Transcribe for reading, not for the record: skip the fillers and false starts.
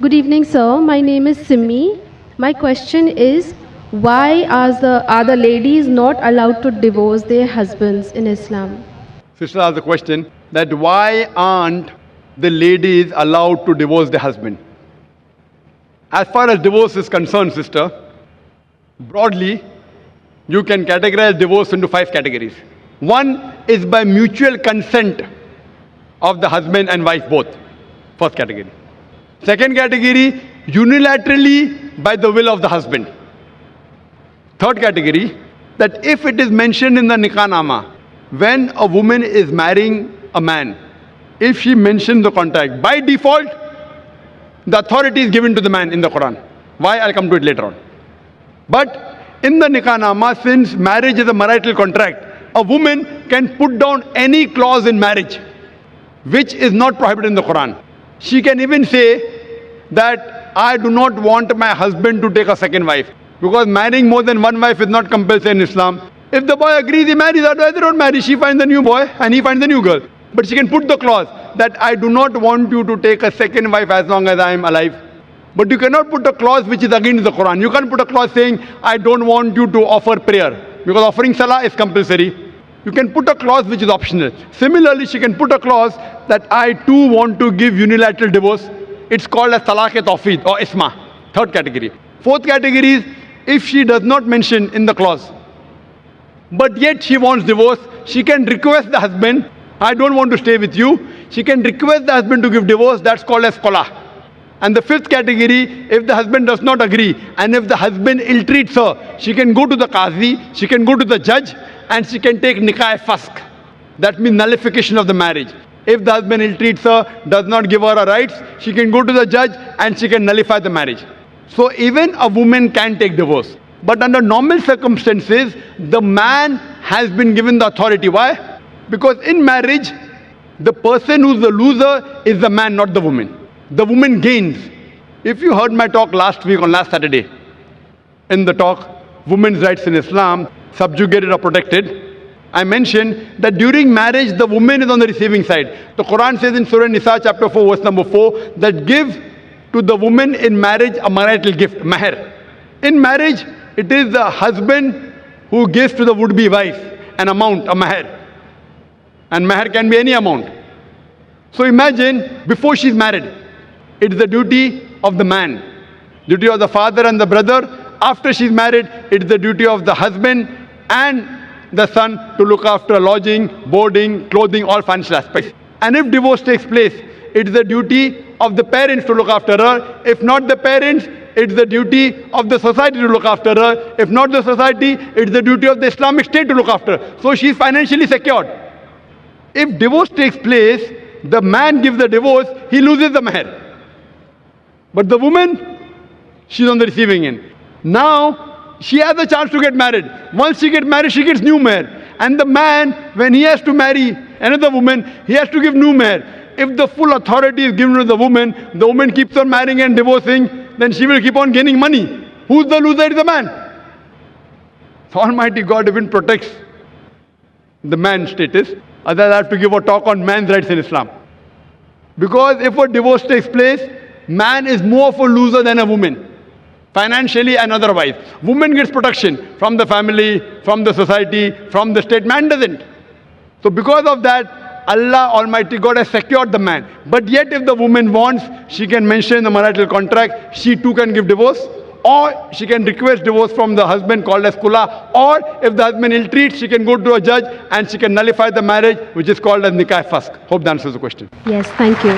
Good evening, sir. My name is Simmi. My question is, why are the ladies not allowed to divorce their husbands in Islam? Sister asked the question that why aren't the ladies allowed to divorce their husband? As far as divorce is concerned, sister, broadly, you can categorize divorce into 5 categories. One is by mutual consent of the husband and wife both. First category. Second category, unilaterally by the will of the husband. Third category, that if it is mentioned in the Nikah-nama, when a woman is marrying a man, if she mentions the contract, by default, the authority is given to the man in the Quran. Why? I'll come to it later on. But in the Nikah-nama, since marriage is a marital contract, a woman can put down any clause in marriage which is not prohibited in the Quran. She can even say that I do not want my husband to take a second wife, because marrying more than one wife is not compulsory in Islam. If the boy agrees, he marries, otherwise they don't marry. She finds a new boy and he finds a new girl. But she can put the clause that I do not want you to take a second wife as long as I am alive. But you cannot put a clause which is against the Quran. You can't put a clause saying I don't want you to offer prayer, because offering salah is compulsory. You can put a clause which is optional. Similarly, she can put a clause that I too want to give unilateral divorce. It's called as talaq-e-tawfeed or isma. Third category. Fourth category is if she does not mention in the clause, but yet she wants divorce, she can request the husband, I don't want to stay with you. She can request the husband to give divorce. That's called as qala. And the fifth category, if the husband does not agree and if the husband ill-treats her, she can go to the qazi, she can go to the judge, and she can take nikah-e-fasq. That means nullification of the marriage. If the husband ill-treats her, does not give her her rights, she can go to the judge and she can nullify the marriage. So even a woman can take divorce. But under normal circumstances, the man has been given the authority. Why? Because in marriage, the person who's the loser is the man, not the woman. The woman gains. If you heard my talk last week on last Saturday, in the talk, Women's Rights in Islam, Subjugated or Protected, I mentioned that during marriage, the woman is on the receiving side. The Quran says in Surah Nisa chapter 4, verse number 4, that give to the woman in marriage a marital gift, mahr. In marriage, it is the husband who gives to the would-be wife an amount, a mahr. And mahr can be any amount. So imagine, before she's married, it is the duty of the man, duty of the father and the brother. After she's married, it is the duty of the husband and the son to look after lodging, boarding, clothing, all financial aspects. And if divorce takes place, it is the duty of the parents to look after her. If not the parents, it's the duty of the society to look after her. If not the society, it's the duty of the Islamic State to look after her. So she's financially secured. If divorce takes place, the man gives the divorce, he loses the mahr. But the woman, she's on the receiving end. Now, she has a chance to get married. Once she gets married, she gets new mahr. And the man, when he has to marry another woman, he has to give new mahr. If the full authority is given to the woman keeps on marrying and divorcing, then she will keep on gaining money. Who's the loser? It's the man. So Almighty God even protects the man's status. Otherwise, I have to give a talk on man's rights in Islam. Because if a divorce takes place, man is more of a loser than a woman, financially and otherwise. Woman gets protection from the family, from the society, from the state. Man doesn't. So because of that, Allah Almighty God has secured the man. But yet if the woman wants, she can mention in the marital contract, she too can give divorce. Or she can request divorce from the husband, called as khula. Or if the husband ill-treats, she can go to a judge and she can nullify the marriage, which is called as nikah-e-fasq. Hope that answers the question. Yes, thank you.